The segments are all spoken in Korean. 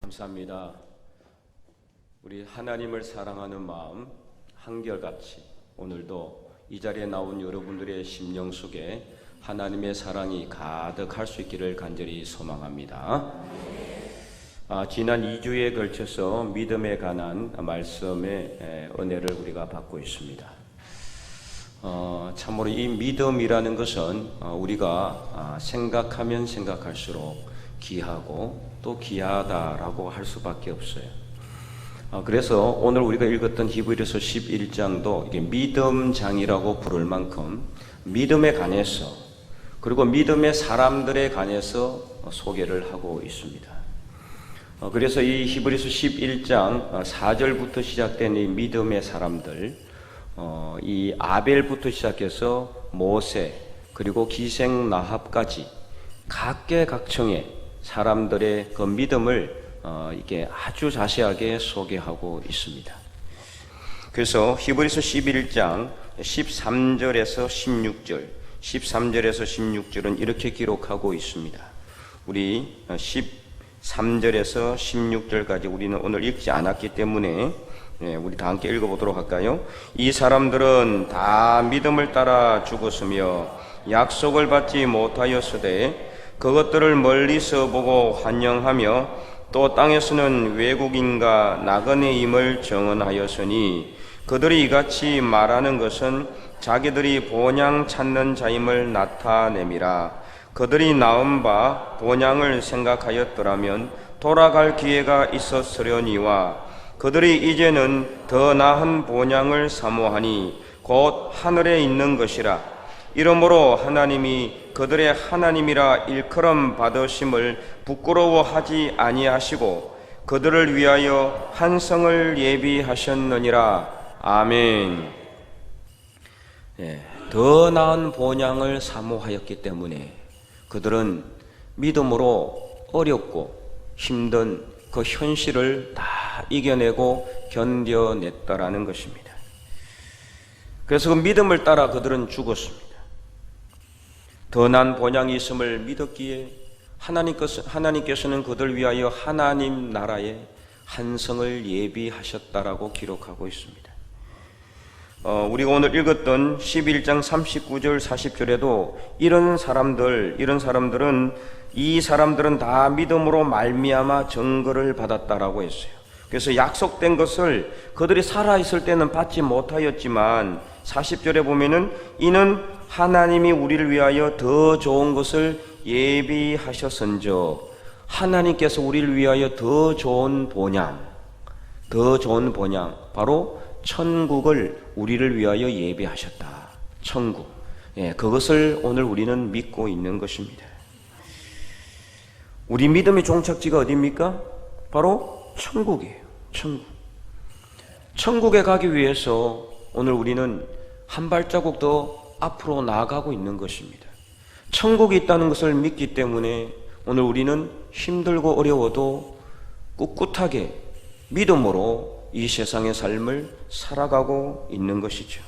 감사합니다. 우리 하나님을 사랑하는 마음 한결같이 오늘도 이 자리에 나온 여러분들의 심령 속에 하나님의 사랑이 가득할 수 있기를 간절히 소망합니다. 지난 2주에 걸쳐서 믿음에 관한 말씀의 은혜를 우리가 받고 있습니다. 참으로 이 믿음이라는 것은 우리가 생각하면 생각할수록 귀하고 또 귀하다라고 할 수밖에 없어요. 그래서 오늘 우리가 읽었던 히브리서 11장도 이게 믿음장이라고 부를 만큼 믿음에 관해서 그리고 믿음의 사람들에 관해서 소개를 하고 있습니다. 그래서 이 히브리서 11장 4절부터 시작된 이 믿음의 사람들, 이 아벨부터 시작해서 모세 그리고 기생 라합까지 각계각층의 사람들의 그 믿음을 이게 아주 자세하게 소개하고 있습니다. 그래서 히브리서 11장 13절에서 16절, 13절에서 16절은 이렇게 기록하고 있습니다. 우리 13절에서 16절까지 우리는 오늘 읽지 않았기 때문에 우리 다 함께 읽어보도록 할까요? 이 사람들은 다 믿음을 따라 죽었으며 약속을 받지 못하였으되 그것들을 멀리서 보고 환영하며 또 땅에서는 외국인과 나그네임을 정언하였으니 그들이 이같이 말하는 것은 자기들이 본향 찾는 자임을 나타냄이라. 그들이 낳은 바 본향을 생각하였더라면 돌아갈 기회가 있었으려니와 그들이 이제는 더 나은 본향을 사모하니 곧 하늘에 있는 것이라. 이러므로 하나님이 그들의 하나님이라 일컬음 받으심을 부끄러워하지 아니하시고 그들을 위하여 한 성을 예비하셨느니라. 아멘. 더 나은 본향을 사모하였기 때문에 그들은 믿음으로 어렵고 힘든 그 현실을 다 이겨내고 견뎌냈다라는 것입니다. 그래서 그 믿음을 따라 그들은 죽었습니다. 더 나은 본향이 있음을 믿었기에 하나님께서는 그들 위하여 하나님 나라의 한 성을 예비하셨다라고 기록하고 있습니다. 우리가 오늘 읽었던 11장 39절 40절에도 이런 사람들은 이 사람들은 다 믿음으로 말미암아 증거를 받았다라고 했어요. 그래서 약속된 것을 그들이 살아있을 때는 받지 못하였지만 40절에 보면은 이는 하나님이 우리를 위하여 더 좋은 것을 예비하셨은저, 하나님께서 우리를 위하여 더 좋은 본향, 바로 천국을 우리를 위하여 예비하셨다. 천국. 그것을 오늘 우리는 믿고 있는 것입니다. 우리 믿음의 종착지가 어디입니까? 바로 천국이에요. 천국. 천국에 가기 위해서 오늘 우리는 한 발자국 더 앞으로 나아가고 있는 것입니다. 천국이 있다는 것을 믿기 때문에 오늘 우리는 힘들고 어려워도 꿋꿋하게 믿음으로 이 세상의 삶을 살아가고 있는 것이죠.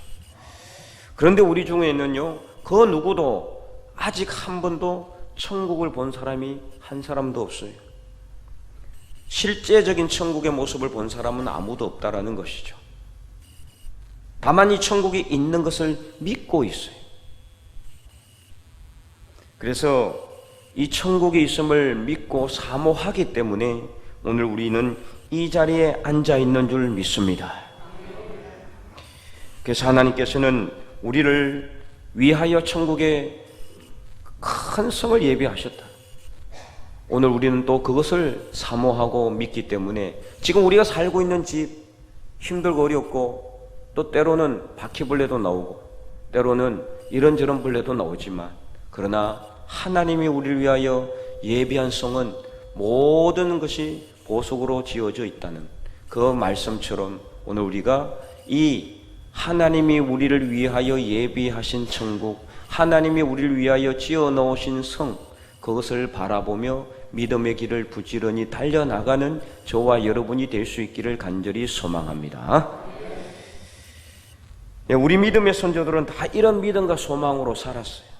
그런데 우리 중에는요, 그 누구도 아직 한 번도 천국을 본 사람이 한 사람도 없어요. 실제적인 천국의 모습을 본 사람은 아무도 없다라는 것이죠. 다만 이 천국이 있는 것을 믿고 있어요. 그래서 이 천국이 있음을 믿고 사모하기 때문에 오늘 우리는 이 자리에 앉아 있는 줄 믿습니다. 그래서 하나님께서는 우리를 위하여 천국에 큰 성을 예비하셨다. 오늘 우리는 또 그것을 사모하고 믿기 때문에 지금 우리가 살고 있는 집 힘들고 어렵고 또 때로는 바퀴벌레도 나오고 때로는 이런저런 벌레도 나오지만 그러나 하나님이 우리를 위하여 예비한 성은 모든 것이 보석으로 지어져 있다는 그 말씀처럼 오늘 우리가 이 하나님이 우리를 위하여 예비하신 천국, 하나님이 우리를 위하여 지어 놓으신 성, 그것을 바라보며 믿음의 길을 부지런히 달려나가는 저와 여러분이 될 수 있기를 간절히 소망합니다. 우리 믿음의 선조들은 다 이런 믿음과 소망으로 살았어요.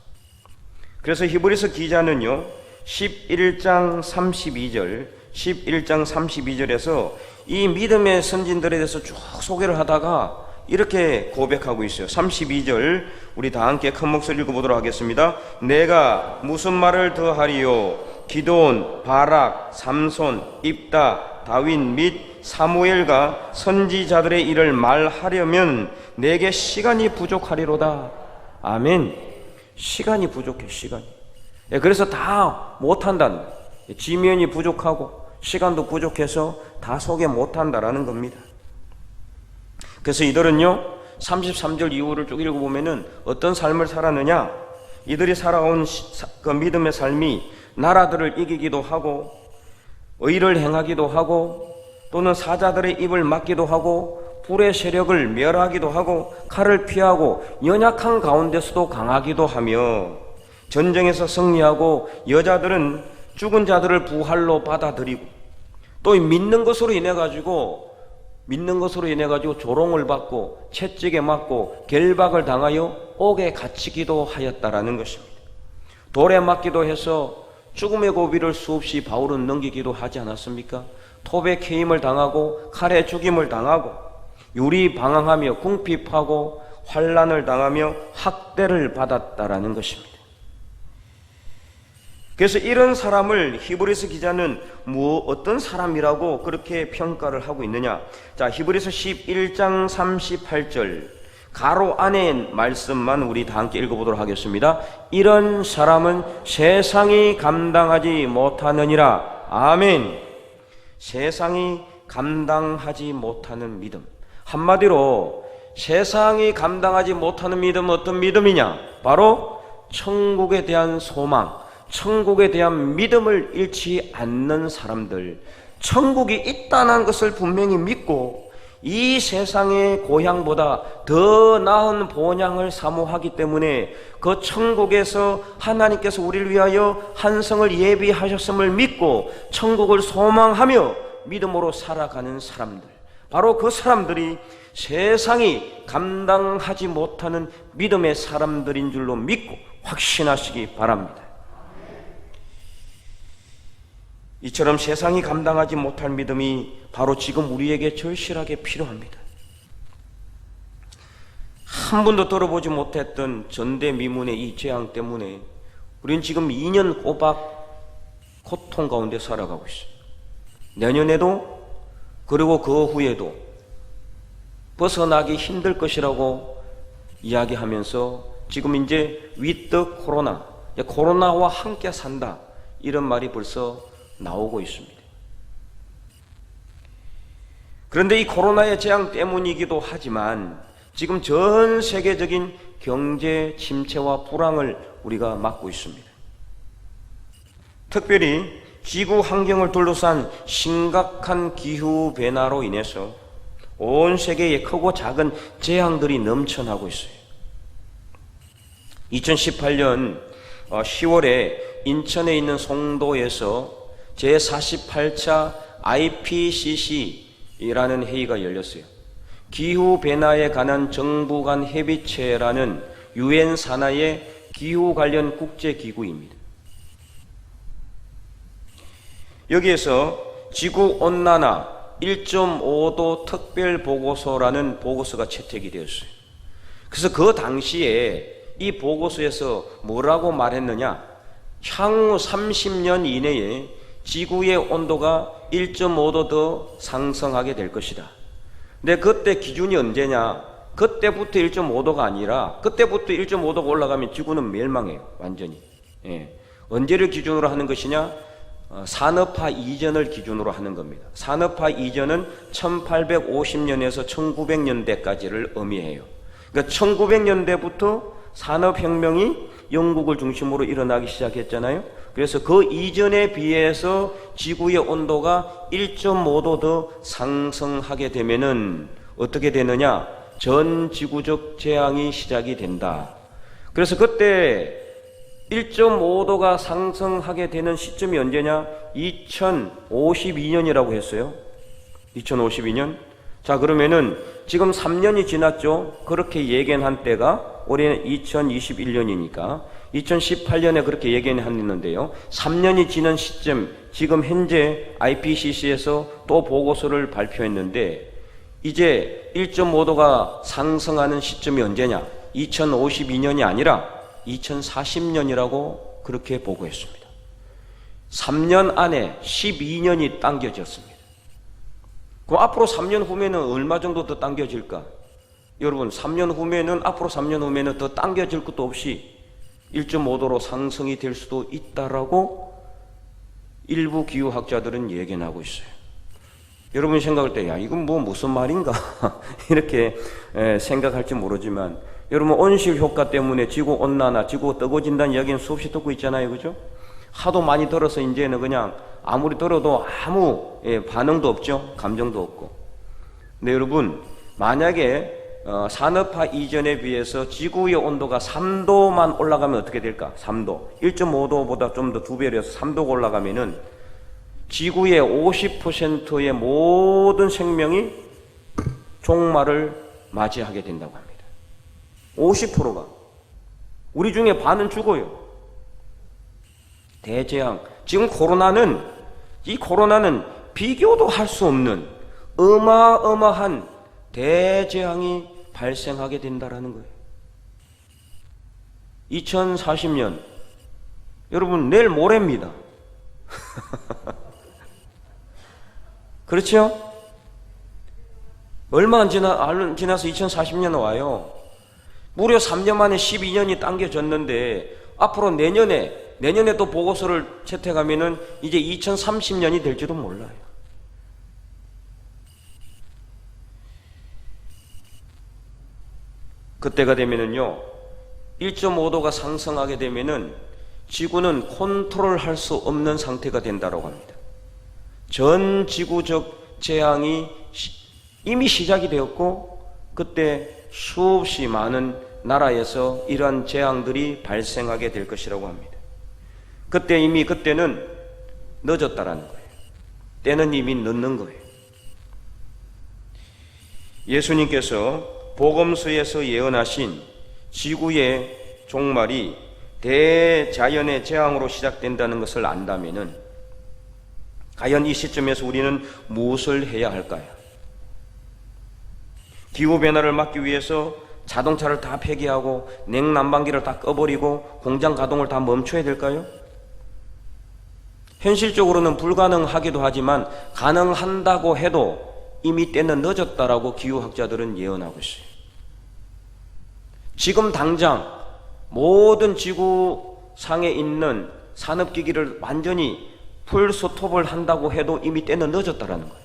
그래서 히브리서 기자는요 11장 32절 11장 32절에서 이 믿음의 선진들에 대해서 쭉 소개를 하다가 이렇게 고백하고 있어요. 32절 우리 다 함께 큰 목소리 읽어보도록 하겠습니다. 내가 무슨 말을 더하리요? 기드온, 바락, 삼손, 입다, 다윗 및 사무엘과 선지자들의 일을 말하려면 내게 시간이 부족하리로다. 아멘. 시간이 부족해. 시간이. 그래서 다 못한다는, 지면이 부족하고 시간도 부족해서 다 소개 못한다라는 겁니다. 그래서 이들은요 33절 이후를 쭉 읽어보면은 어떤 삶을 살았느냐, 이들이 살아온 그 믿음의 삶이 나라들을 이기기도 하고 의를 행하기도 하고 또는 사자들의 입을 막기도 하고 불의 세력을 멸하기도 하고 칼을 피하고 연약한 가운데서도 강하기도 하며 전쟁에서 승리하고 여자들은 죽은 자들을 부활로 받아들이고 또 믿는 것으로 인해 가지고 조롱을 받고 채찍에 맞고 결박을 당하여 옥에 갇히기도 하였다라는 것입니다. 돌에 맞기도 해서 죽음의 고비를 수없이 바울은 넘기기도 하지 않았습니까? 톱에 케임을 당하고 칼에 죽임을 당하고 유리 방황하며 궁핍하고 환난을 당하며 학대를 받았다라는 것입니다. 그래서 이런 사람을 히브리서 기자는 어떤 사람이라고 그렇게 평가를 하고 있느냐? 자, 히브리서 11장 38절 가로 안에 말씀만 우리 다 함께 읽어보도록 하겠습니다. 이런 사람은 세상이 감당하지 못하느니라. 아멘. 세상이 감당하지 못하는 믿음. 한마디로 세상이 감당하지 못하는 믿음은 어떤 믿음이냐? 바로 천국에 대한 소망, 천국에 대한 믿음을 잃지 않는 사람들, 천국이 있다는 것을 분명히 믿고 이 세상의 고향보다 더 나은 본향을 사모하기 때문에 그 천국에서 하나님께서 우리를 위하여 한 성을 예비하셨음을 믿고 천국을 소망하며 믿음으로 살아가는 사람들, 바로 그 사람들이 세상이 감당하지 못하는 믿음의 사람들인 줄로 믿고 확신하시기 바랍니다. 이처럼 세상이 감당하지 못할 믿음이 바로 지금 우리에게 절실하게 필요합니다. 한 번도 들어보지 못했던 전대미문의 이 재앙 때문에 우리는 지금 2년 꼬박 고통 가운데 살아가고 있어요. 내년에도 그리고 그 후에도 벗어나기 힘들 것이라고 이야기하면서 지금 이제 위드 코로나, 코로나와 함께 산다, 이런 말이 벌써 나오고 있습니다. 그런데 이 코로나의 재앙 때문이기도 하지만 지금 전 세계적인 경제 침체와 불황을 우리가 맞고 있습니다. 특별히 지구 환경을 둘러싼 심각한 기후 변화로 인해서 온 세계에 크고 작은 재앙들이 넘쳐나고 있어요. 2018년 10월에 인천에 있는 송도에서 제48차 IPCC라는 회의가 열렸어요. 기후변화에 관한 정부 간 협의체라는 UN 산하의 기후 관련 국제기구입니다. 여기에서 지구온난화 1.5도 특별보고서라는 보고서가 채택이 되었어요. 그래서 그 당시에 이 보고서에서 뭐라고 말했느냐? 향후 30년 이내에 지구의 온도가 1.5도 더 상승하게 될 것이다. 근데 그때 기준이 언제냐? 그때부터 1.5도가 아니라 그때부터 1.5도가 올라가면 지구는 멸망해요. 완전히. 언제를 기준으로 하는 것이냐? 산업화 이전을 기준으로 하는 겁니다. 산업화 이전은 1850년에서 1900년대까지를 의미해요. 그러니까 1900년대부터 산업혁명이 영국을 중심으로 일어나기 시작했잖아요. 그래서 그 이전에 비해서 지구의 온도가 1.5도 더 상승하게 되면은 어떻게 되느냐? 전 지구적 재앙이 시작이 된다. 그래서 그때 1.5도가 상승하게 되는 시점이 언제냐? 2052년이라고 했어요. 2052년. 자, 그러면은 지금 3년이 지났죠. 그렇게 예견한 때가 올해는 2021년이니까 2018년에 그렇게 얘기했는데요. 3년이 지난 시점, 지금 현재 IPCC에서 또 보고서를 발표했는데 이제 1.5도가 상승하는 시점이 언제냐? 2052년이 아니라 2040년이라고 그렇게 보고했습니다. 3년 안에 12년이 당겨졌습니다. 그럼 앞으로 3년 후면은 얼마 정도 더 당겨질까? 여러분, 3년 후면은, 앞으로 3년 후면은 더 당겨질 것도 없이 1.5도로 상승이 될 수도 있다라고 일부 기후학자들은 예견하고 있어요. 여러분이 생각할 때, 야, 이건 뭐 무슨 말인가? 이렇게 생각할지 모르지만, 여러분, 온실 효과 때문에 지구 온난화, 지구 뜨거워진다는 이야기는 수없이 듣고 있잖아요. 그죠? 하도 많이 들어서 이제는 그냥 아무리 들어도 아무 반응도 없죠. 감정도 없고. 근데 여러분, 만약에 산업화 이전에 비해서 지구의 온도가 3도만 올라가면 어떻게 될까? 3도. 1.5도보다 좀 더 2배로 3도가 올라가면은 지구의 50%의 모든 생명이 종말을 맞이하게 된다고 합니다. 50%가. 우리 중에 반은 죽어요. 대재앙. 지금 이 코로나는 비교도 할 수 없는 어마어마한 대재앙이 발생하게 된다라는 거예요. 2040년. 여러분, 내일 모레입니다. 그렇죠? 얼마 안 지나서 2040년 와요. 무려 3년 만에 12년이 당겨졌는데 앞으로 내년에 또 보고서를 채택하면은 이제 2030년이 될지도 몰라요. 그때가 되면은요, 1.5도가 상승하게 되면은 지구는 컨트롤할 수 없는 상태가 된다고 합니다. 전 지구적 재앙이 이미 시작이 되었고, 그때 수없이 많은 나라에서 이러한 재앙들이 발생하게 될 것이라고 합니다. 그때는 늦었다라는 거예요. 때는 이미 늦는 거예요. 예수님께서 복음서에서 예언하신 지구의 종말이 대자연의 재앙으로 시작된다는 것을 안다면은 과연 이 시점에서 우리는 무엇을 해야 할까요? 기후변화를 막기 위해서 자동차를 다 폐기하고 냉난방기를 다 꺼버리고 공장 가동을 다 멈춰야 될까요? 현실적으로는 불가능하기도 하지만 가능한다고 해도 이미 때는 늦었다라고 기후학자들은 예언하고 있어요. 지금 당장 모든 지구상에 있는 산업기기를 완전히 풀 스톱을 한다고 해도 이미 때는 늦었다라는 거예요.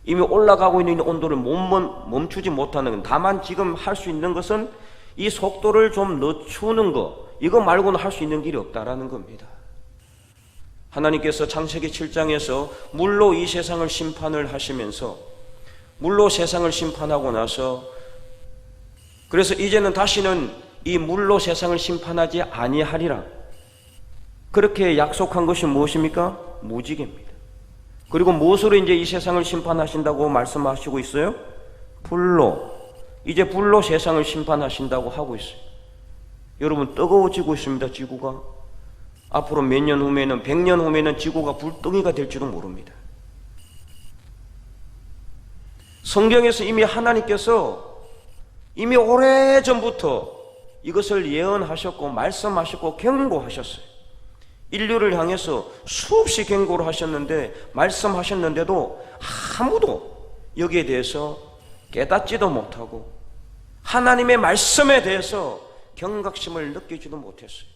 이미 올라가고 있는 온도를 멈추지 못하는 건, 다만 지금 할 수 있는 것은 이 속도를 좀 늦추는 거, 이거 말고는 할 수 있는 길이 없다라는 겁니다. 하나님께서 창세기 7장에서 물로 이 세상을 심판을 하시면서, 물로 세상을 심판하고 나서, 그래서 이제는 다시는 이 물로 세상을 심판하지 아니하리라, 그렇게 약속한 것이 무엇입니까? 무지개입니다. 그리고 무엇으로 이제 이 세상을 심판하신다고 말씀하시고 있어요? 불로. 이제 불로 세상을 심판하신다고 하고 있어요. 여러분, 뜨거워지고 있습니다. 지구가. 앞으로 몇 년 후면은, 100년 후면은 지구가 불덩이가 될지도 모릅니다. 성경에서 이미 하나님께서 이미 오래전부터 이것을 예언하셨고 말씀하셨고 경고하셨어요. 인류를 향해서 수없이 경고를 하셨는데, 말씀하셨는데도 아무도 여기에 대해서 깨닫지도 못하고 하나님의 말씀에 대해서 경각심을 느끼지도 못했어요.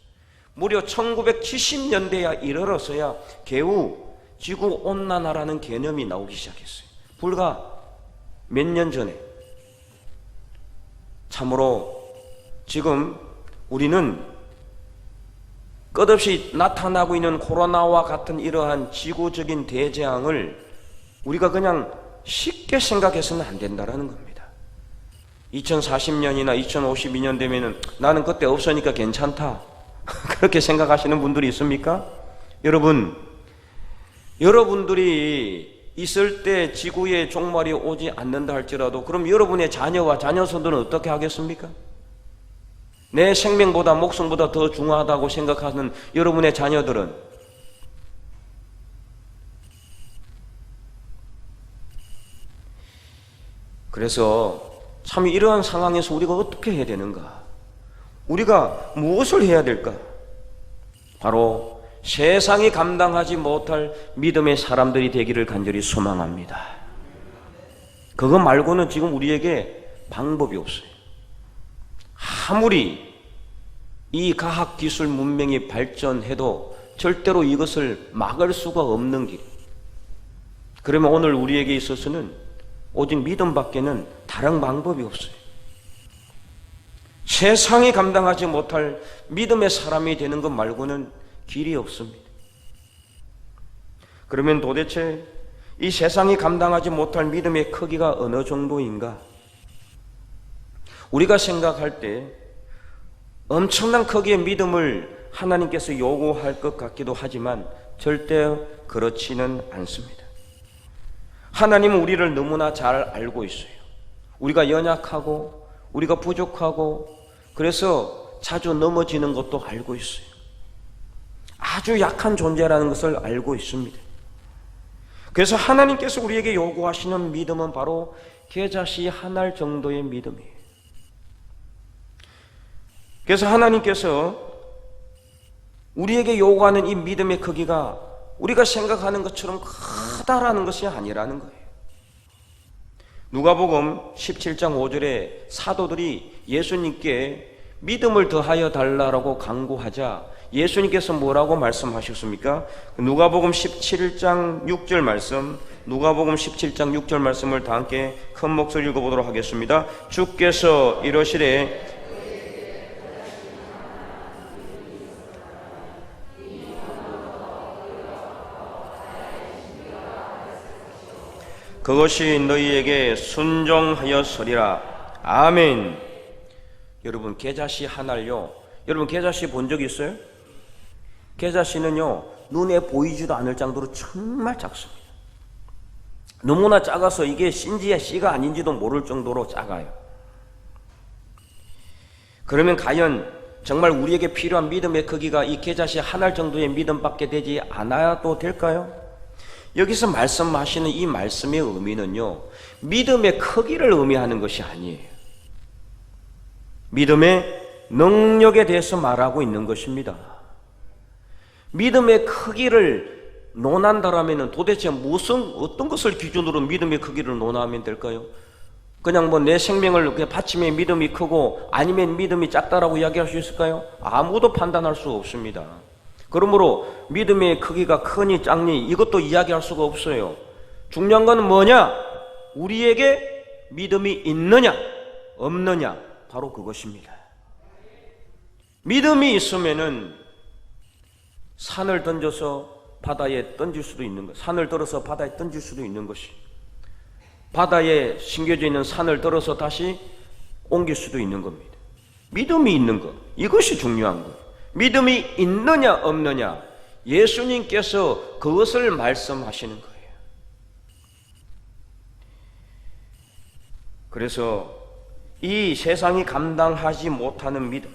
무려 1970년대에 이르러서야 겨우 지구온난화라는 개념이 나오기 시작했어요. 불과 몇 년 전에. 참으로 지금 우리는 끝없이 나타나고 있는 코로나와 같은 이러한 지구적인 대재앙을 우리가 그냥 쉽게 생각해서는 안 된다는 겁니다. 2040년이나 2052년 되면은 나는 그때 없으니까 괜찮다, 그렇게 생각하시는 분들이 있습니까? 여러분들이 있을 때 지구에 종말이 오지 않는다 할지라도 그럼 여러분의 자녀와 자녀손들은 어떻게 하겠습니까? 내 생명보다 목숨보다 더 중요하다고 생각하는 여러분의 자녀들은 그래서 참 이러한 상황에서 우리가 어떻게 해야 되는가? 우리가 무엇을 해야 될까? 바로 세상이 감당하지 못할 믿음의 사람들이 되기를 간절히 소망합니다. 그거 말고는 지금 우리에게 방법이 없어요. 아무리 이 과학기술 문명이 발전해도 절대로 이것을 막을 수가 없는 길. 그러면 오늘 우리에게 있어서는 오직 믿음밖에는 다른 방법이 없어요. 세상이 감당하지 못할 믿음의 사람이 되는 것 말고는 길이 없습니다. 그러면 도대체 이 세상이 감당하지 못할 믿음의 크기가 어느 정도인가? 우리가 생각할 때 엄청난 크기의 믿음을 하나님께서 요구할 것 같기도 하지만 절대 그렇지는 않습니다. 하나님은 우리를 너무나 잘 알고 있어요. 우리가 연약하고 우리가 부족하고 그래서 자주 넘어지는 것도 알고 있어요. 아주 약한 존재라는 것을 알고 있습니다. 그래서 하나님께서 우리에게 요구하시는 믿음은 바로 겨자씨 한 알 정도의 믿음이에요. 그래서 하나님께서 우리에게 요구하는 이 믿음의 크기가 우리가 생각하는 것처럼 크다라는 것이 아니라는 거예요. 누가복음 17장 5절에 사도들이 예수님께 믿음을 더하여 달라고 간구하자 예수님께서 뭐라고 말씀하셨습니까? 누가복음 17장 6절 말씀, 누가복음 17장 6절 말씀을 다 함께 큰 목소리 읽어보도록 하겠습니다. 주께서 이러시되 그것이 너희에게 순종하였으리라. 아멘. 여러분 겨자씨 한 알요. 여러분 겨자씨 본 적 있어요? 겨자씨는요 눈에 보이지도 않을 정도로 정말 작습니다. 너무나 작아서 이게 씨인지 씨가 아닌지도 모를 정도로 작아요. 그러면 과연 정말 우리에게 필요한 믿음의 크기가 이 겨자씨 한 알 정도의 믿음밖에 되지 않아도 될까요? 여기서 말씀하시는 이 말씀의 의미는요 믿음의 크기를 의미하는 것이 아니에요. 믿음의 능력에 대해서 말하고 있는 것입니다. 믿음의 크기를 논한다라면 도대체 어떤 것을 기준으로 믿음의 크기를 논하면 될까요? 그냥 뭐 내 생명을 그냥 바치면 믿음이 크고 아니면 믿음이 작다라고 이야기할 수 있을까요? 아무도 판단할 수 없습니다. 그러므로 믿음의 크기가 크니 작니 이것도 이야기할 수가 없어요. 중요한 건 뭐냐? 우리에게 믿음이 있느냐 없느냐 바로 그것입니다. 믿음이 있으면은 산을 던져서 바다에 던질 수도 있는 것, 산을 들어서 바다에 던질 수도 있는 것이, 바다에 심겨져 있는 산을 들어서 다시 옮길 수도 있는 겁니다. 믿음이 있는 것, 이것이 중요한 것. 믿음이 있느냐 없느냐 예수님께서 그것을 말씀하시는 거예요. 그래서 이 세상이 감당하지 못하는 믿음,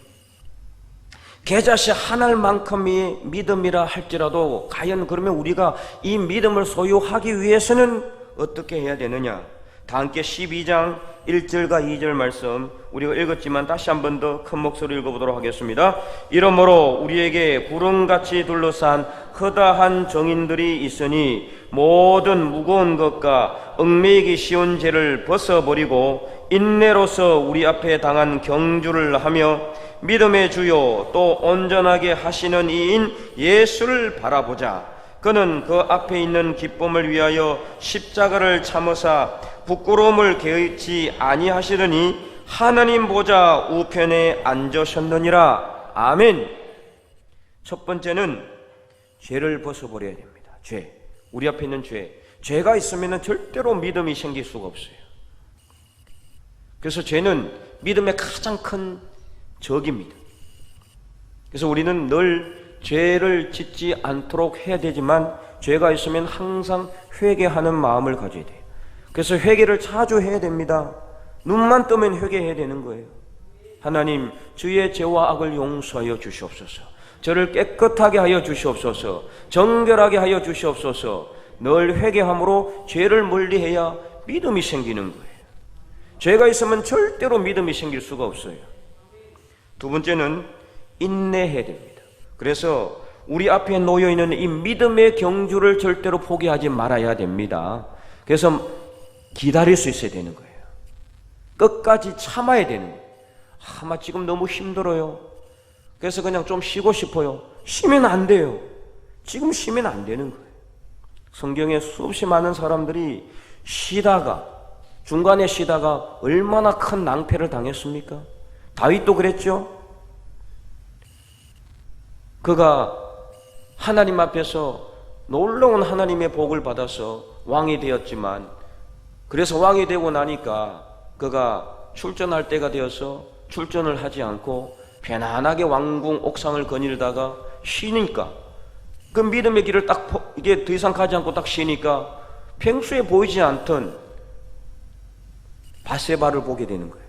겨자씨 한 알만큼의 믿음이라 할지라도 과연 그러면 우리가 이 믿음을 소유하기 위해서는 어떻게 해야 되느냐? 다 함께 12장 1절과 2절 말씀 우리가 읽었지만 다시 한 번 더 큰 목소리로 읽어보도록 하겠습니다. 이러므로 우리에게 구름같이 둘러싼 허다한 정인들이 있으니 모든 무거운 것과 얽매이기 쉬운 죄를 벗어버리고 인내로서 우리 앞에 당한 경주를 하며 믿음의 주요 또 온전하게 하시는 이인 예수를 바라보자. 그는 그 앞에 있는 기쁨을 위하여 십자가를 참으사 부끄러움을 개의치 아니하시더니 하나님 보좌 우편에 앉으셨느니라. 아멘. 첫 번째는 죄를 벗어버려야 됩니다. 죄, 우리 앞에 있는 죄. 죄가 있으면 절대로 믿음이 생길 수가 없어요. 그래서 죄는 믿음의 가장 큰 적입니다. 그래서 우리는 늘 죄를 짓지 않도록 해야 되지만 죄가 있으면 항상 회개하는 마음을 가져야 돼요. 그래서 회개를 자주 해야 됩니다. 눈만 뜨면 회개해야 되는 거예요. 하나님 주의 죄와 악을 용서하여 주시옵소서. 저를 깨끗하게 하여 주시옵소서. 정결하게 하여 주시옵소서. 늘 회개함으로 죄를 멀리해야 믿음이 생기는 거예요. 죄가 있으면 절대로 믿음이 생길 수가 없어요. 두 번째는 인내해야 됩니다. 그래서 우리 앞에 놓여있는 이 믿음의 경주를 절대로 포기하지 말아야 됩니다. 그래서 기다릴 수 있어야 되는 거예요. 끝까지 참아야 되는 거예요. 아마 지금 너무 힘들어요. 그래서 그냥 좀 쉬고 싶어요. 쉬면 안 돼요. 지금 쉬면 안 되는 거예요. 성경에 수없이 많은 사람들이 중간에 쉬다가 얼마나 큰 낭패를 당했습니까? 다윗도 그랬죠. 그가 하나님 앞에서 놀라운 하나님의 복을 받아서 왕이 되었지만, 그래서 왕이 되고 나니까 그가 출전할 때가 되어서 출전을 하지 않고 편안하게 왕궁 옥상을 거닐다가 쉬니까, 그 믿음의 길을 딱 이게 더 이상 가지 않고 딱 쉬니까 평소에 보이지 않던 바세바를 보게 되는 거예요.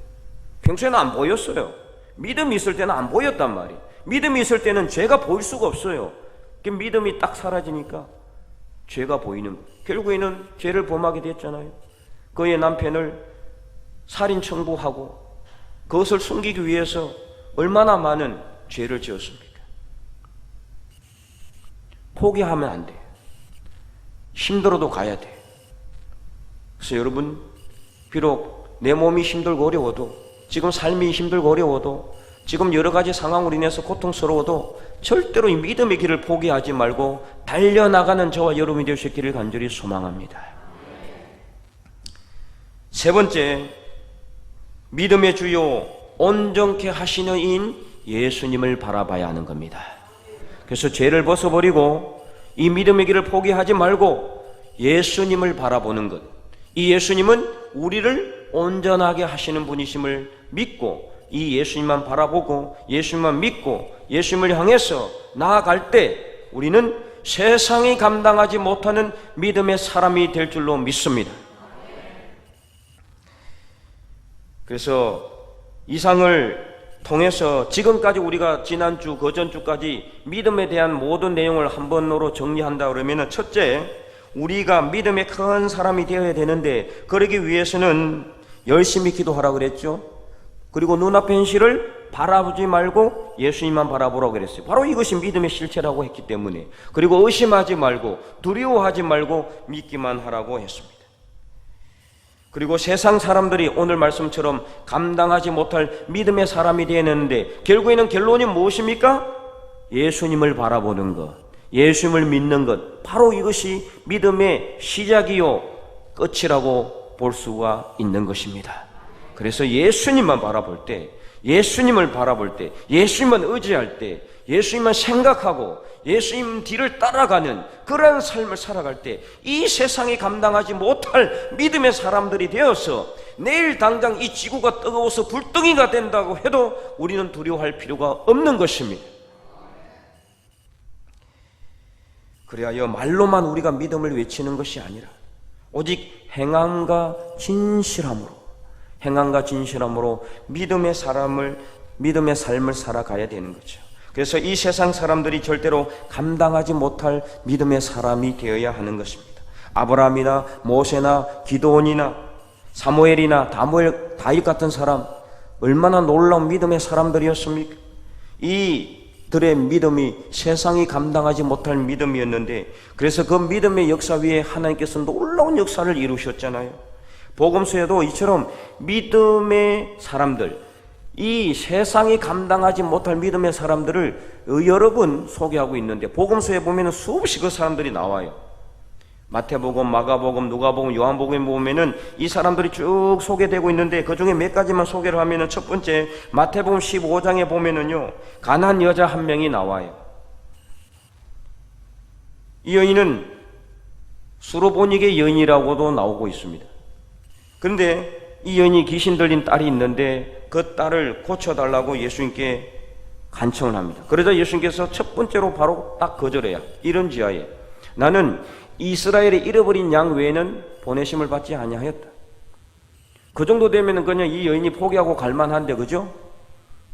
평소에는 안 보였어요. 믿음이 있을 때는 안 보였단 말이에요. 믿음이 있을 때는 죄가 보일 수가 없어요. 믿음이 딱 사라지니까 죄가 보이는 거예요. 결국에는 죄를 범하게 됐잖아요. 그의 남편을 살인 청부하고 그것을 숨기기 위해서 얼마나 많은 죄를 지었습니까? 포기하면 안 돼요. 힘들어도 가야 돼요. 그래서 여러분, 비록 내 몸이 힘들고 어려워도, 지금 삶이 힘들고 어려워도, 지금 여러 가지 상황으로 인해서 고통스러워도 절대로 이 믿음의 길을 포기하지 말고 달려나가는 저와 여러분이 될 수 있기를 간절히 소망합니다. 세 번째, 믿음의 주요 온전케 하시는 이인 예수님을 바라봐야 하는 겁니다. 그래서 죄를 벗어버리고 이 믿음의 길을 포기하지 말고 예수님을 바라보는 것. 이 예수님은 우리를 온전하게 하시는 분이심을 믿고, 이 예수님만 바라보고 예수님만 믿고 예수님을 향해서 나아갈 때 우리는 세상이 감당하지 못하는 믿음의 사람이 될 줄로 믿습니다. 그래서 이상을 통해서 지금까지 우리가 지난주, 그전주까지 믿음에 대한 모든 내용을 한 번으로 정리한다 그러면, 첫째, 우리가 믿음의 큰 사람이 되어야 되는데 그러기 위해서는 열심히 기도하라고 그랬죠. 그리고 눈앞의 현실을 바라보지 말고 예수님만 바라보라고 그랬어요. 바로 이것이 믿음의 실체라고 했기 때문에. 그리고 의심하지 말고 두려워하지 말고 믿기만 하라고 했습니다. 그리고 세상 사람들이 오늘 말씀처럼 감당하지 못할 믿음의 사람이 되었는데 결국에는 결론이 무엇입니까? 예수님을 바라보는 것, 예수님을 믿는 것, 바로 이것이 믿음의 시작이요 끝이라고 볼 수가 있는 것입니다. 그래서 예수님만 바라볼 때, 예수님을 바라볼 때, 예수님만 의지할 때, 예수님만 생각하고 예수님 뒤를 따라가는 그러한 삶을 살아갈 때 이 세상이 감당하지 못할 믿음의 사람들이 되어서 내일 당장 이 지구가 뜨거워서 불덩이가 된다고 해도 우리는 두려워할 필요가 없는 것입니다. 그래야 말로만 우리가 믿음을 외치는 것이 아니라 오직 행함과 진실함으로 믿음의 삶을 살아가야 되는 거죠. 그래서 이 세상 사람들이 절대로 감당하지 못할 믿음의 사람이 되어야 하는 것입니다. 아브라함이나 모세나 기드온이나 사무엘이나 다윗 같은 사람, 얼마나 놀라운 믿음의 사람들이었습니까? 이들의 믿음이 세상이 감당하지 못할 믿음이었는데, 그래서 그 믿음의 역사 위에 하나님께서 놀라운 역사를 이루셨잖아요. 복음서에도 이처럼 믿음의 사람들, 이 세상이 감당하지 못할 믿음의 사람들을 여러 번 소개하고 있는데, 복음서에 보면 수없이 그 사람들이 나와요. 마태복음, 마가복음, 누가복음, 요한복음에 보면은 이 사람들이 쭉 소개되고 있는데, 그 중에 몇 가지만 소개를 하면은, 첫 번째 마태복음 15장에 보면은요, 가난한 여자 한 명이 나와요. 이 여인은 수로보닉의 여인이라고도 나오고 있습니다. 그런데 이 여인이 귀신 들린 딸이 있는데 그 딸을 고쳐달라고 예수님께 간청을 합니다. 그러자 예수님께서 첫 번째로 바로 딱 거절해요. 이런지하에 나는 이스라엘의 잃어버린 양 외에는 보내심을 받지 아니하였다. 그 정도 되면 그냥 이 여인이 포기하고 갈만한데, 그죠?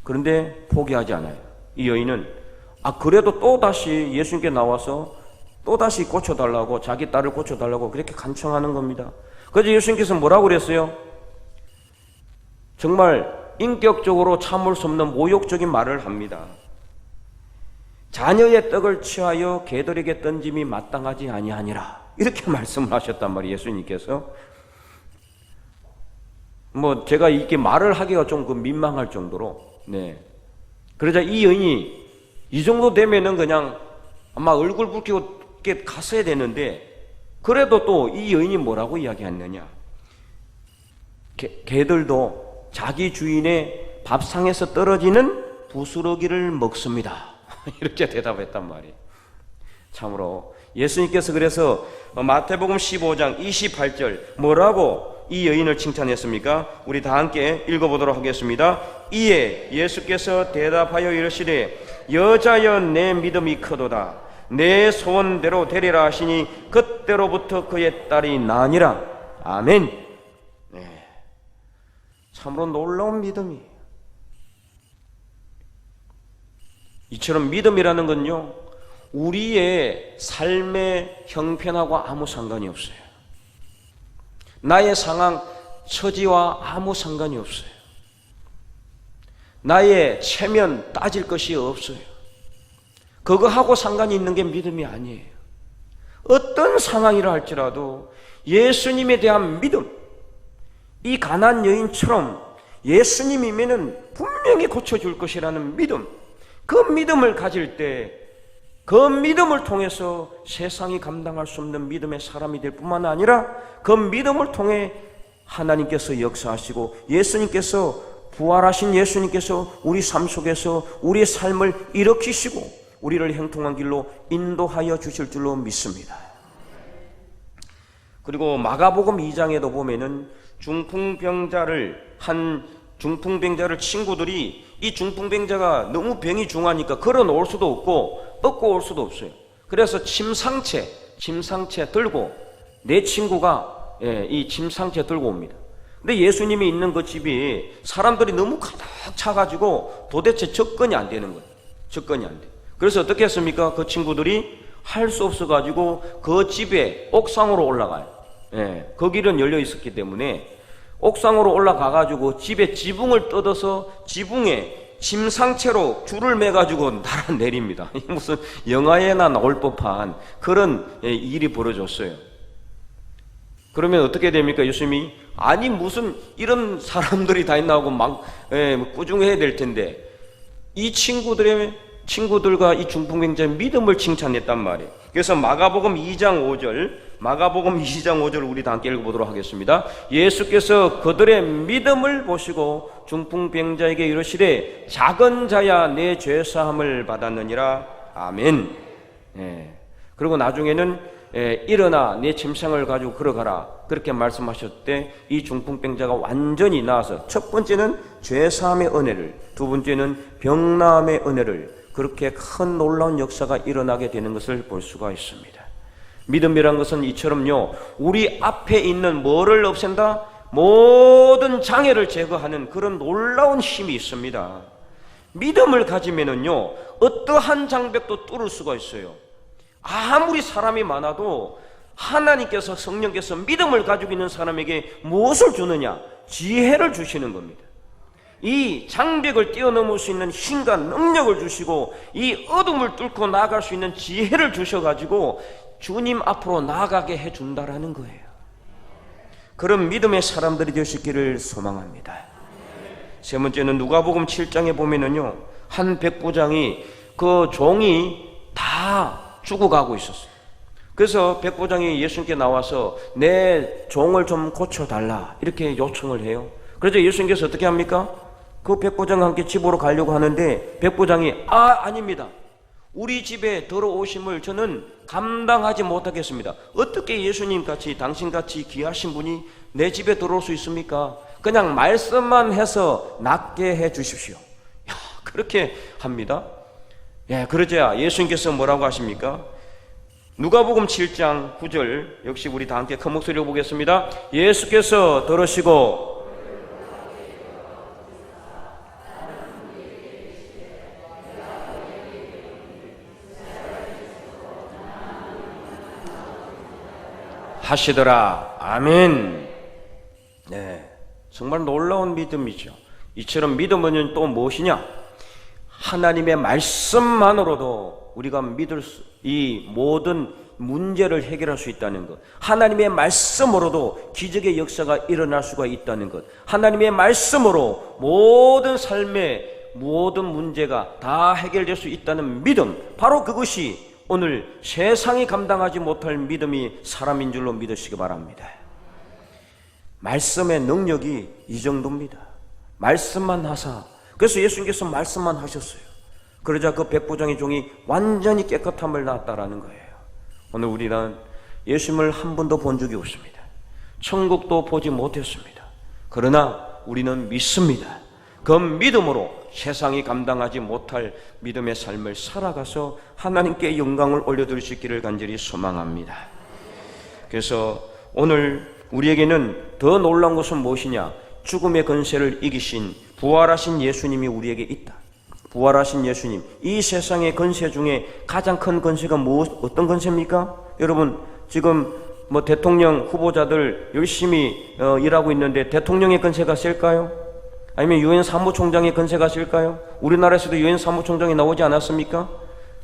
그런데 포기하지 않아요. 이 여인은 그래도 또다시 예수님께 나와서 또다시 고쳐달라고, 자기 딸을 고쳐달라고 그렇게 간청하는 겁니다. 그래서 예수님께서 뭐라고 그랬어요? 정말 인격적으로 참을 수 없는 모욕적인 말을 합니다. 자녀의 떡을 취하여 개들에게 던짐이 마땅하지 아니하니라, 이렇게 말씀을 하셨단 말이에요. 예수님께서. 제가 이렇게 말을 하기가 좀 민망할 정도로. 그러자 이 여인이 이 정도 되면은 그냥 아마 얼굴 붉히고 갔어야 되는데, 그래도 또 이 여인이 뭐라고 이야기했느냐? 개들도 자기 주인의 밥상에서 떨어지는 부스러기를 먹습니다. 이렇게 대답했단 말이에요. 참으로 예수님께서 그래서 마태복음 15장 28절 뭐라고 이 여인을 칭찬했습니까? 우리 다 함께 읽어보도록 하겠습니다. 이에 예수께서 대답하여 이르시되 여자여 내 믿음이 크도다. 내 소원대로 되리라 하시니 그때로부터 그의 딸이 나으니라. 아멘. 참으로 놀라운 믿음이에요. 이처럼 믿음이라는 건요, 우리의 삶의 형편하고 아무 상관이 없어요. 나의 상황, 처지와 아무 상관이 없어요. 나의 체면 따질 것이 없어요. 그거하고 상관이 있는 게 믿음이 아니에요. 어떤 상황이라 할지라도 예수님에 대한 믿음, 이 가난안 여인처럼 예수님이면은 분명히 고쳐줄 것이라는 믿음, 그 믿음을 가질 때 그 믿음을 통해서 세상이 감당할 수 없는 믿음의 사람이 될 뿐만 아니라 그 믿음을 통해 하나님께서 역사하시고 예수님께서, 부활하신 예수님께서 우리 삶 속에서 우리의 삶을 일으키시고 우리를 형통한 길로 인도하여 주실 줄로 믿습니다. 그리고 마가복음 2장에도 보면은 중풍병자를 친구들이, 이 중풍병자가 너무 병이 중하니까 걸어 놓을 수도 없고 업고 올 수도 없어요. 그래서 침상채 들고 내 친구가 이 침상채 들고 옵니다. 근데 예수님이 있는 그 집이 사람들이 너무 가득 차가지고 도대체 접근이 안 되는 거예요. 접근이 안 돼. 그래서 어떻게 했습니까? 그 친구들이 할 수 없어가지고 그 집에 옥상으로 올라가요. 거기는 열려 있었기 때문에 옥상으로 올라가가지고 집에 지붕을 뜯어서 지붕에 침상채로 줄을 매가지고 날아내립니다. 무슨 영화에나 나올 법한 그런 일이 벌어졌어요. 그러면 어떻게 됩니까? 예수님이 아니 무슨 이런 사람들이 다 있나 하고 막 꾸중해야 될 텐데 이 친구들과 이 중풍병자의 믿음을 칭찬했단 말이에요. 그래서 마가복음 2장 5절 우리 다 함께 읽어보도록 하겠습니다. 예수께서 그들의 믿음을 보시고 중풍병자에게 이르시되 작은 자야 내 죄사함을 받았느니라. 아멘. 그리고 나중에는 일어나 내 침상을 가지고 걸어가라, 그렇게 말씀하셨을 때 이 중풍병자가 완전히 나아서 첫 번째는 죄사함의 은혜를, 두 번째는 병나음의 은혜를, 그렇게 큰 놀라운 역사가 일어나게 되는 것을 볼 수가 있습니다. 믿음이란 것은 이처럼요, 우리 앞에 있는 뭐를 없앤다? 모든 장애를 제거하는 그런 놀라운 힘이 있습니다. 믿음을 가지면은요, 어떠한 장벽도 뚫을 수가 있어요. 아무리 사람이 많아도 하나님께서, 성령께서 믿음을 가지고 있는 사람에게 무엇을 주느냐? 지혜를 주시는 겁니다. 이 장벽을 뛰어넘을 수 있는 힘과 능력을 주시고 이 어둠을 뚫고 나아갈 수 있는 지혜를 주셔가지고 주님 앞으로 나아가게 해준다라는 거예요. 그런 믿음의 사람들이 되시기를 소망합니다. 세 번째는 누가복음 7장에 보면은요, 한 백부장이 그 종이 다 죽어가고 있었어요. 그래서 백부장이 예수님께 나와서 내 종을 좀 고쳐달라 이렇게 요청을 해요. 그래서 예수님께서 어떻게 합니까? 그 백부장과 함께 집으로 가려고 하는데 백부장이 아닙니다. 우리 집에 들어오심을 저는 감당하지 못하겠습니다. 어떻게 예수님같이, 당신같이 귀하신 분이 내 집에 들어올 수 있습니까? 그냥 말씀만 해서 낫게 해 주십시오. 그렇게 합니다. 그러자 예수님께서 뭐라고 하십니까? 누가복음 7장 9절 역시 우리 다 함께 큰 목소리로 보겠습니다. 예수께서 들으시고 하시더라. 아멘. 네, 정말 놀라운 믿음이죠. 이처럼 믿음은 또 무엇이냐? 하나님의 말씀만으로도 우리가 믿을 이 모든 문제를 해결할 수 있다는 것, 하나님의 말씀으로도 기적의 역사가 일어날 수가 있다는 것, 하나님의 말씀으로 모든 삶의 모든 문제가 다 해결될 수 있다는 믿음, 바로 그것이 오늘 세상이 감당하지 못할 믿음이 사람인 줄로 믿으시기 바랍니다. 말씀의 능력이 이 정도입니다. 말씀만 하사, 그래서 예수님께서 말씀만 하셨어요. 그러자 그 백부장의 종이 완전히 깨끗함을 낳았다라는 거예요. 오늘 우리는 예수님을 한 번도 본 적이 없습니다. 천국도 보지 못했습니다. 그러나 우리는 믿습니다. 그 믿음으로 세상이 감당하지 못할 믿음의 삶을 살아가서 하나님께 영광을 올려드릴 수 있기를 간절히 소망합니다. 그래서 오늘 우리에게는 더 놀라운 것은 무엇이냐? 죽음의 권세를 이기신 부활하신 예수님이 우리에게 있다. 부활하신 예수님, 이 세상의 권세 중에 가장 큰 권세가 어떤 권세입니까? 여러분, 지금 대통령 후보자들 열심히 일하고 있는데 대통령의 권세가 셀까요? 아니면 유엔 사무총장의 권세가 셀까요? 우리나라에서도 유엔 사무총장이 나오지 않았습니까?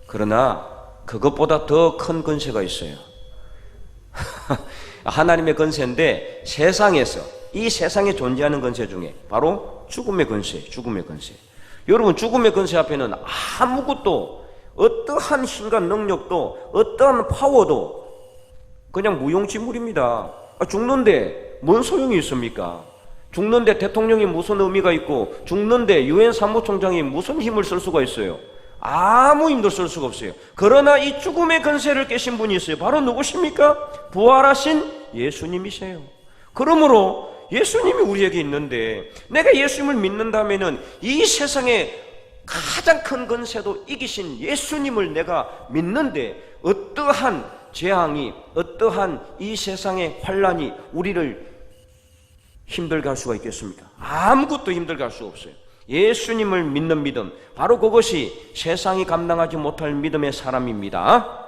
그러나 그것보다 더 큰 권세가 있어요. 하나님의 권세인데 세상에서, 이 세상에 존재하는 권세 중에 바로 죽음의 권세, 죽음의 권세. 여러분, 죽음의 권세 앞에는 아무것도, 어떠한 힘과 능력도, 어떠한 파워도 그냥 무용지물입니다. 죽는데 뭔 소용이 있습니까? 죽는데 대통령이 무슨 의미가 있고, 죽는데 유엔 사무총장이 무슨 힘을 쓸 수가 있어요? 아무 힘도 쓸 수가 없어요. 그러나 이 죽음의 권세를 깨신 분이 있어요. 바로 누구십니까? 부활하신 예수님이세요. 그러므로 예수님이 우리에게 있는데, 내가 예수님을 믿는다면은 이 세상에 가장 큰 권세도 이기신 예수님을 내가 믿는데, 어떠한 재앙이, 어떠한 이 세상의 환란이 우리를 힘들게 할 수가 있겠습니까? 아무것도 힘들게 할 수 없어요. 예수님을 믿는 믿음, 바로 그것이 세상이 감당하지 못할 믿음의 사람입니다.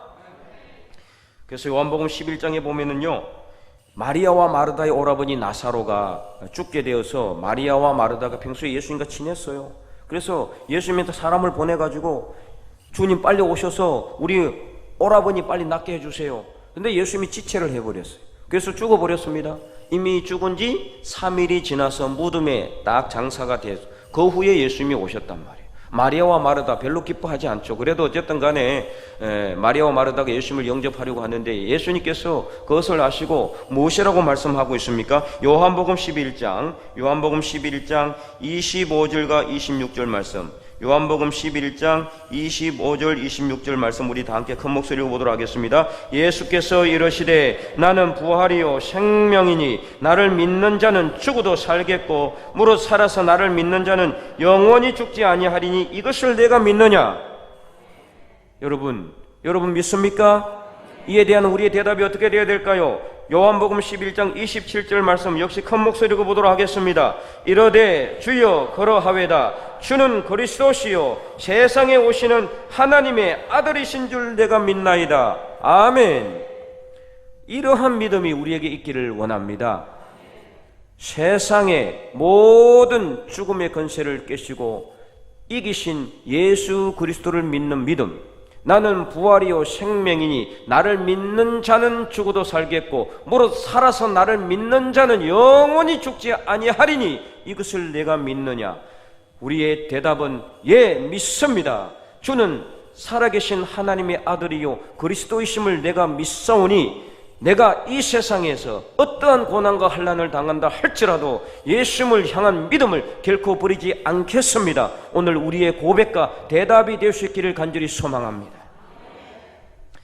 그래서 요한복음 11장에 보면은요, 마리아와 마르다의 오라버니 나사로가 죽게 되어서 마리아와 마르다가 평소에 예수님과 친했어요. 그래서 예수님한테 사람을 보내가지고 주님 빨리 오셔서 우리 오라버니 빨리 낫게 해주세요. 근데 예수님이 지체를 해버렸어요. 그래서 죽어버렸습니다. 이미 죽은 지 3일이 지나서 무덤에 딱 장사가 돼서 그 후에 예수님이 오셨단 말이에요. 마리아와 마르다 별로 기뻐하지 않죠. 그래도 어쨌든 간에 마리아와 마르다가 예수님을 영접하려고 하는데 예수님께서 그것을 아시고 무엇이라고 말씀하고 있습니까? 요한복음 11장 25절과 26절 말씀, 요한복음 11장 25절 26절 말씀 우리 다 함께 큰 목소리로 보도록 하겠습니다. 예수께서 이르시되 나는 부활이요 생명이니 나를 믿는 자는 죽어도 살겠고 무릇 살아서 나를 믿는 자는 영원히 죽지 아니하리니 이것을 내가 믿느냐? 여러분 믿습니까? 이에 대한 우리의 대답이 어떻게 되어야 될까요? 요한복음 11장 27절 말씀 역시 큰 목소리로 보도록 하겠습니다. 이르되 주여 그러하외다. 주는 그리스도시요 세상에 오시는 하나님의 아들이신 줄 내가 믿나이다. 아멘. 이러한 믿음이 우리에게 있기를 원합니다. 세상의 모든 죽음의 권세를 깨시고 이기신 예수 그리스도를 믿는 믿음, 나는 부활이요 생명이니 나를 믿는 자는 죽어도 살겠고 무릇 살아서 나를 믿는 자는 영원히 죽지 아니하리니 이것을 내가 믿느냐? 우리의 대답은 예, 믿습니다. 주는 살아계신 하나님의 아들이요 그리스도이심을 내가 믿사오니 내가 이 세상에서 어떠한 고난과 환난을 당한다 할지라도 예수님을 향한 믿음을 결코 버리지 않겠습니다. 오늘 우리의 고백과 대답이 될 수 있기를 간절히 소망합니다.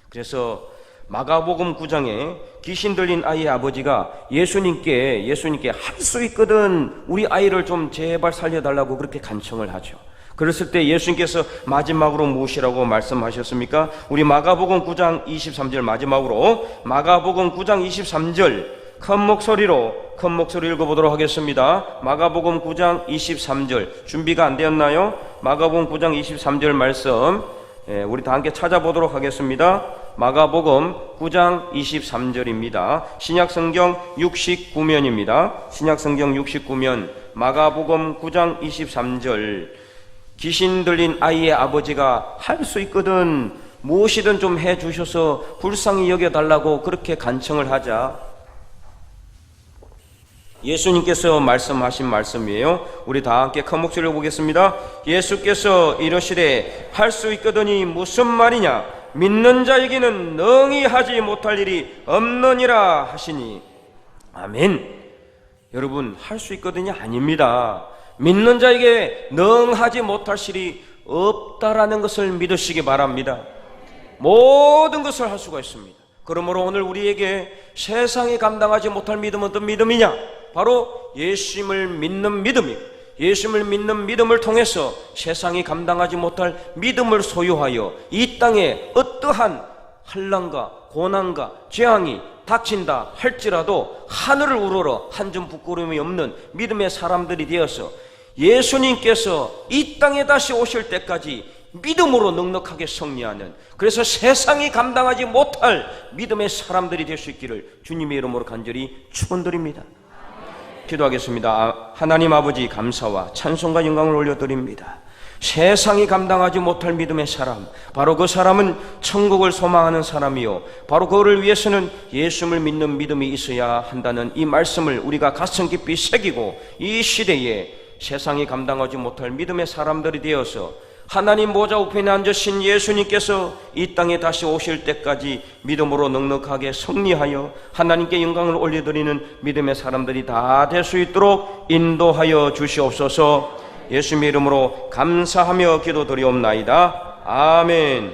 그래서 마가복음 9장에 귀신 들린 아이의 아버지가 예수님께 할 수 있거든 우리 아이를 좀 제발 살려달라고 그렇게 간청을 하죠. 그랬을 때 예수님께서 마지막으로 무엇이라고 말씀하셨습니까? 우리 마가복음 9장 23절 마지막으로 마가복음 9장 23절 큰 목소리로 읽어보도록 하겠습니다. 마가복음 9장 23절 준비가 안 되었나요? 마가복음 9장 23절 말씀 우리 다 함께 찾아보도록 하겠습니다. 마가복음 9장 23절입니다. 신약성경 69면입니다. 신약성경 69면 마가복음 9장 23절. 귀신 들린 아이의 아버지가 할 수 있거든 무엇이든 좀 해주셔서 불쌍히 여겨달라고 그렇게 간청을 하자 예수님께서 말씀하신 말씀이에요. 우리 다 함께 큰 목소리로 보겠습니다. 예수께서 이러시되 할 수 있거든이 무슨 말이냐? 믿는 자에게는 능히 하지 못할 일이 없느니라 하시니. 아멘. 여러분, 할 수 있거든이 아닙니다. 믿는 자에게 능하지 못할 일이 없다라는 것을 믿으시기 바랍니다. 모든 것을 할 수가 있습니다. 그러므로 오늘 우리에게 세상이 감당하지 못할 믿음은 어떤 믿음이냐? 바로 예수님을 믿는 믿음이에요. 예수님을 믿는 믿음을 통해서 세상이 감당하지 못할 믿음을 소유하여 이 땅에 어떠한 환난과 고난과 재앙이 닥친다 할지라도 하늘을 우러러 한 점 부끄러움이 없는 믿음의 사람들이 되어서 예수님께서 이 땅에 다시 오실 때까지 믿음으로 넉넉하게 승리하는, 그래서 세상이 감당하지 못할 믿음의 사람들이 될 수 있기를 주님의 이름으로 간절히 축원드립니다. 기도하겠습니다. 하나님 아버지, 감사와 찬송과 영광을 올려드립니다. 세상이 감당하지 못할 믿음의 사람, 바로 그 사람은 천국을 소망하는 사람이요, 바로 그를 위해서는 예수를 믿는 믿음이 있어야 한다는 이 말씀을 우리가 가슴 깊이 새기고 이 시대에 세상이 감당하지 못할 믿음의 사람들이 되어서 하나님 보좌 우편에 앉으신 예수님께서 이 땅에 다시 오실 때까지 믿음으로 넉넉하게 승리하여 하나님께 영광을 올려드리는 믿음의 사람들이 다 될 수 있도록 인도하여 주시옵소서. 예수님의 이름으로 감사하며 기도드리옵나이다. 아멘.